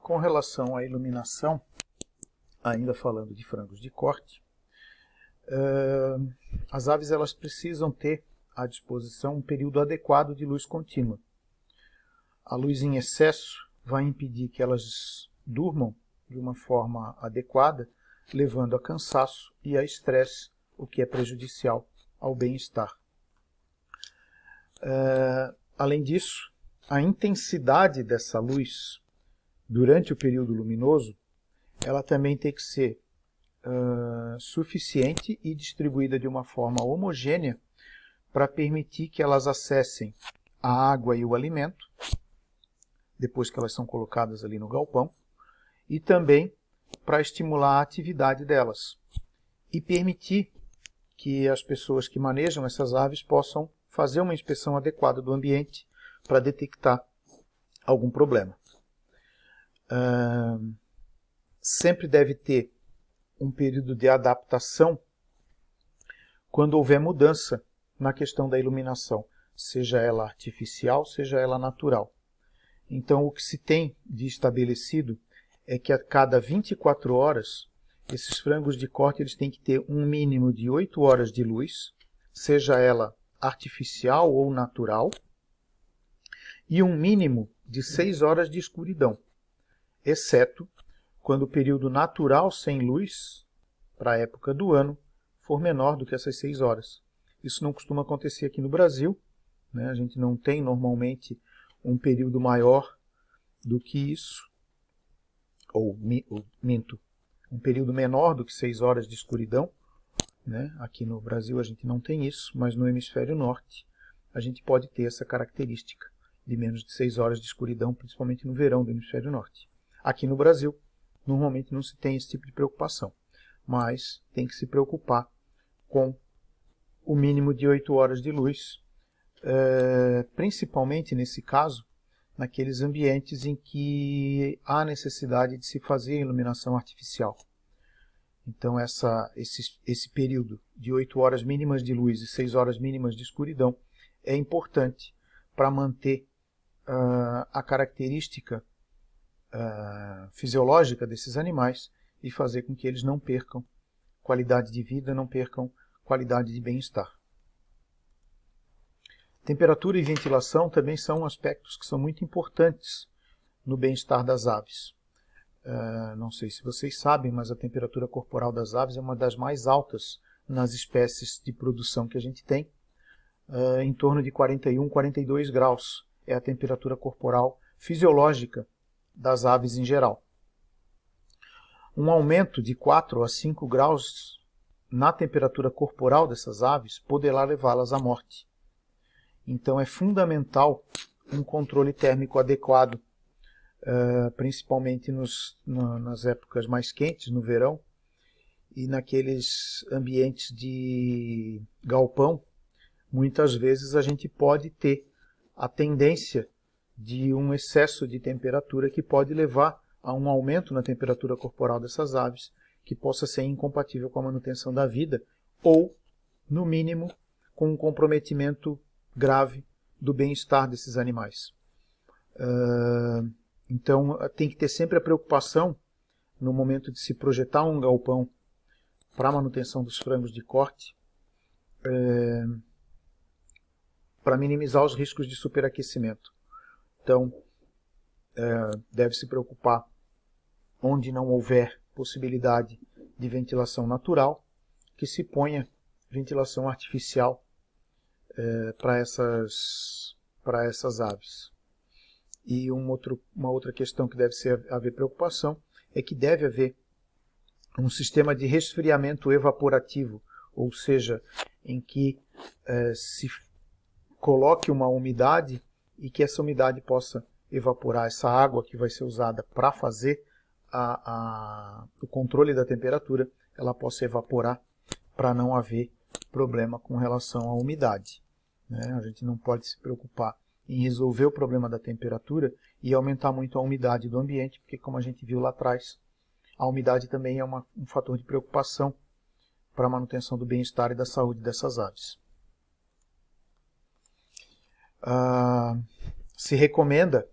Com relação à iluminação, ainda falando de frangos de corte, as aves elas precisam ter à disposição um período adequado de luz contínua. A luz em excesso vai impedir que elas durmam de uma forma adequada, levando a cansaço e a estresse, o que é prejudicial ao bem-estar. Além disso, a intensidade dessa luz durante o período luminoso, ela também tem que ser suficiente e distribuída de uma forma homogênea para permitir que elas acessem a água e o alimento, depois que elas são colocadas ali no galpão, e também para estimular a atividade delas e permitir que as pessoas que manejam essas aves possam fazer uma inspeção adequada do ambiente para detectar algum problema. Sempre deve ter um período de adaptação quando houver mudança na questão da iluminação, seja ela artificial, seja ela natural. Então, o que se tem de estabelecido é que a cada 24 horas, esses frangos de corte eles têm que ter um mínimo de 8 horas de luz, seja ela artificial ou natural, e um mínimo de 6 horas de escuridão, exceto quando o período natural sem luz, para a época do ano, for menor do que essas 6 horas. Isso não costuma acontecer aqui no Brasil, né? A gente não tem normalmente um período maior do que isso, ou minto, um período menor do que 6 horas de escuridão, né? Aqui no Brasil a gente não tem isso, mas no hemisfério norte a gente pode ter essa característica de menos de 6 horas de escuridão, principalmente no verão do hemisfério norte. Aqui no Brasil, normalmente não se tem esse tipo de preocupação, mas tem que se preocupar com o mínimo de 8 horas de luz, principalmente nesse caso, naqueles ambientes em que há necessidade de se fazer iluminação artificial. Então esse período de 8 horas mínimas de luz e 6 horas mínimas de escuridão é importante para manter a característica fisiológica desses animais e fazer com que eles não percam qualidade de vida, não percam qualidade de bem-estar. Temperatura e ventilação também são aspectos que são muito importantes no bem-estar das aves. Não sei se vocês sabem, mas a temperatura corporal das aves é uma das mais altas nas espécies de produção que a gente tem. Em torno de 41, 42 graus é a temperatura corporal fisiológica das aves em geral. Um aumento de 4 a 5 graus na temperatura corporal dessas aves poderá levá-las à morte. Então é fundamental um controle térmico adequado, principalmente nas épocas mais quentes, no verão, e naqueles ambientes de galpão, muitas vezes a gente pode ter a tendência de um excesso de temperatura que pode levar a um aumento na temperatura corporal dessas aves, que possa ser incompatível com a manutenção da vida, ou, no mínimo, com um comprometimento grave do bem-estar desses animais. Então, tem que ter sempre a preocupação, no momento de se projetar um galpão para a manutenção dos frangos de corte, para minimizar os riscos de superaquecimento. Então, deve se preocupar onde não houver possibilidade de ventilação natural, que se ponha ventilação artificial para essas aves. E uma outra questão que deve haver preocupação é que deve haver um sistema de resfriamento evaporativo, ou seja, em que se coloque uma umidade e que essa umidade possa evaporar essa água que vai ser usada para fazer o controle da temperatura, ela possa evaporar para não haver problema com relação à umidade. Né? A gente não pode se preocupar em resolver o problema da temperatura e aumentar muito a umidade do ambiente, porque, como a gente viu lá atrás, a umidade também é um fator de preocupação para a manutenção do bem-estar e da saúde dessas aves. Se recomenda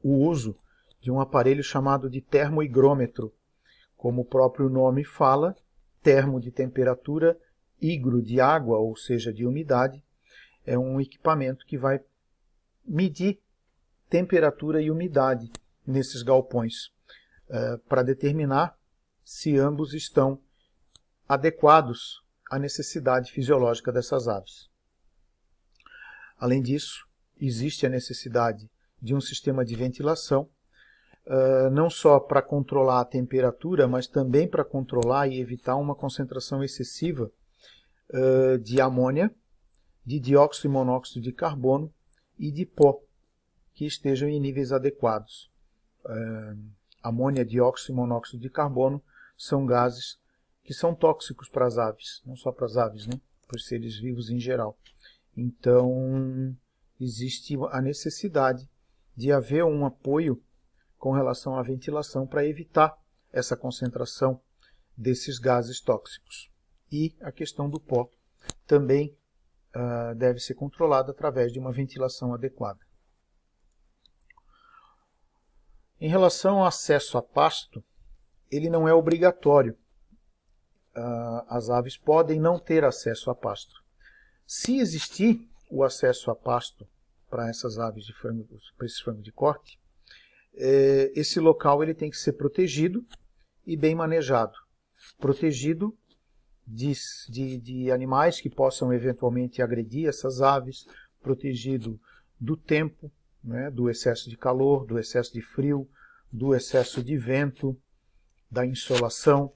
o uso de um aparelho chamado de termoigrômetro. Como o próprio nome fala, termo de temperatura, higro de água, ou seja, de umidade, é um equipamento que vai medir temperatura e umidade nesses galpões, para determinar se ambos estão adequados à necessidade fisiológica dessas aves. Além disso, existe a necessidade de um sistema de ventilação, não só para controlar a temperatura, mas também para controlar e evitar uma concentração excessiva de amônia, de dióxido e monóxido de carbono e de pó, que estejam em níveis adequados. Amônia, dióxido e monóxido de carbono são gases que são tóxicos para as aves, não só para as aves, né? Para os seres vivos em geral. Então, existe a necessidade de haver um apoio com relação à ventilação para evitar essa concentração desses gases tóxicos. E a questão do pó também deve ser controlada através de uma ventilação adequada. Em relação ao acesso a pasto, ele não é obrigatório. As aves podem não ter acesso a pasto. Se existir o acesso a pasto para essas aves de frango, para esses frangos de corte, esse local ele tem que ser protegido e bem manejado. Protegido de animais que possam eventualmente agredir essas aves, protegido do tempo, né, do excesso de calor, do excesso de frio, do excesso de vento, da insolação.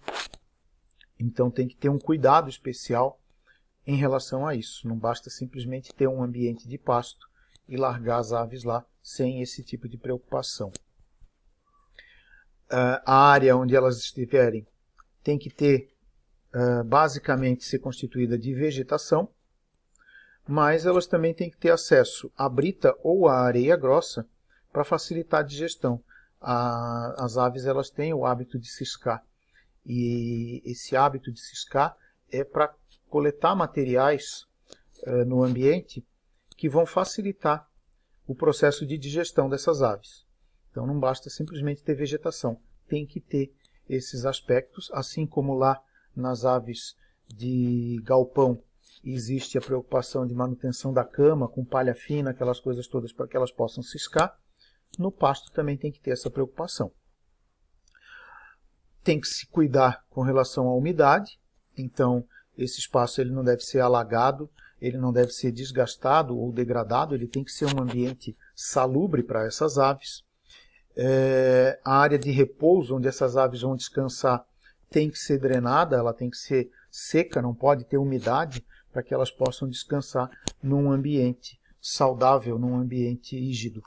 Então tem que ter um cuidado especial em relação a isso. Não basta simplesmente ter um ambiente de pasto e largar as aves lá sem esse tipo de preocupação. A área onde elas estiverem tem que ter, basicamente, ser constituída de vegetação, mas elas também têm que ter acesso à brita ou à areia grossa para facilitar a digestão. As aves elas têm o hábito de ciscar, e esse hábito de ciscar é para coletar materiais no ambiente que vão facilitar o processo de digestão dessas aves. Então não basta simplesmente ter vegetação, tem que ter esses aspectos, assim como lá nas aves de galpão existe a preocupação de manutenção da cama, com palha fina, aquelas coisas todas para que elas possam ciscar. No pasto também tem que ter essa preocupação. Tem que se cuidar com relação à umidade, então esse espaço ele não deve ser alagado, ele não deve ser desgastado ou degradado, ele tem que ser um ambiente salubre para essas aves. A área de repouso onde essas aves vão descansar tem que ser drenada, ela tem que ser seca, não pode ter umidade, para que elas possam descansar num ambiente saudável, num ambiente rígido.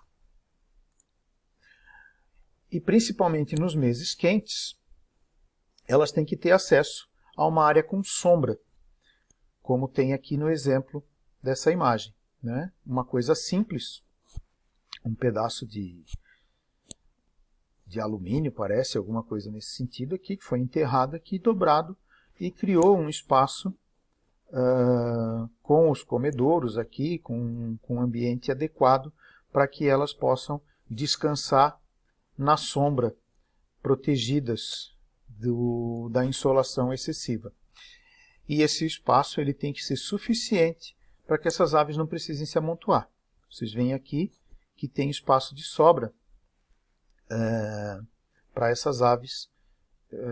E principalmente nos meses quentes, elas têm que ter acesso a uma área com sombra, como tem aqui no exemplo dessa imagem, né? Uma coisa simples, um pedaço de alumínio, parece, alguma coisa nesse sentido aqui, que foi enterrado aqui, dobrado, e criou um espaço com os comedouros aqui, com um ambiente adequado, para que elas possam descansar na sombra, protegidas da insolação excessiva. E esse espaço ele tem que ser suficiente para que essas aves não precisem se amontoar. Vocês veem aqui que tem espaço de sobra para essas aves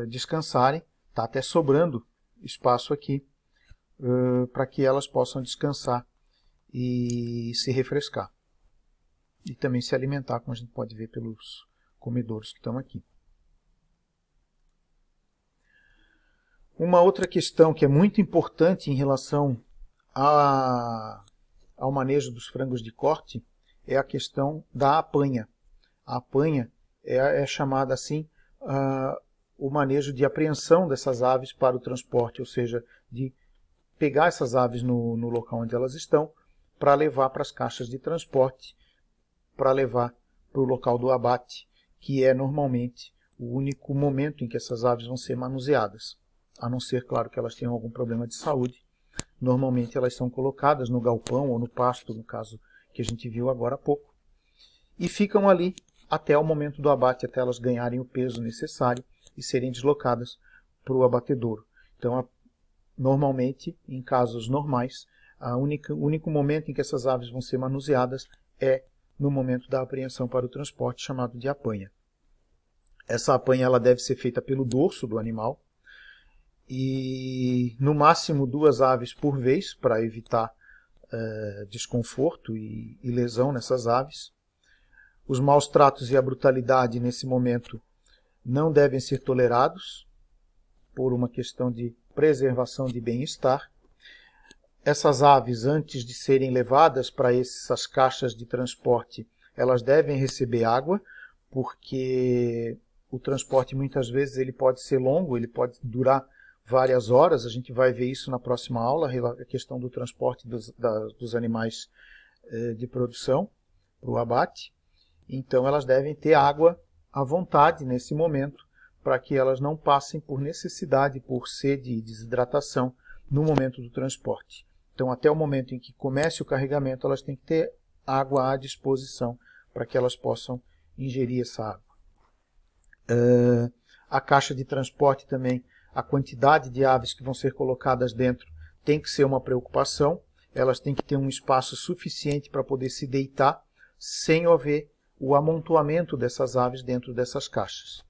descansarem. Está até sobrando espaço aqui para que elas possam descansar e se refrescar. E também se alimentar, como a gente pode ver pelos comedouros que estão aqui. Uma outra questão que é muito importante em relação ao manejo dos frangos de corte é a questão da apanha. A apanha é chamada assim o manejo de apreensão dessas aves para o transporte, ou seja, de pegar essas aves no local onde elas estão para levar para as caixas de transporte, para levar para o local do abate, que é normalmente o único momento em que essas aves vão ser manuseadas. A não ser, claro, que elas tenham algum problema de saúde. Normalmente elas são colocadas no galpão ou no pasto, no caso que a gente viu agora há pouco, e ficam ali até o momento do abate, até elas ganharem o peso necessário e serem deslocadas para o abatedouro. Então, normalmente, em casos normais, o único momento em que essas aves vão ser manuseadas é no momento da apreensão para o transporte, chamado de apanha. Essa apanha ela deve ser feita pelo dorso do animal e no máximo 2 aves por vez para evitar desconforto e lesão nessas aves. Os maus tratos e a brutalidade nesse momento não devem ser tolerados por uma questão de preservação de bem-estar. Essas aves, antes de serem levadas para essas caixas de transporte, elas devem receber água, porque o transporte muitas vezes ele pode ser longo, ele pode durar várias horas. A gente vai ver isso na próxima aula, a questão do transporte dos animais de produção para o abate. Então elas devem ter água à vontade nesse momento, para que elas não passem por necessidade, por sede e desidratação no momento do transporte. Então, até o momento em que comece o carregamento, elas têm que ter água à disposição para que elas possam ingerir essa água. A caixa de transporte também, a quantidade de aves que vão ser colocadas dentro tem que ser uma preocupação. Elas têm que ter um espaço suficiente para poder se deitar, sem haver o amontoamento dessas aves dentro dessas caixas.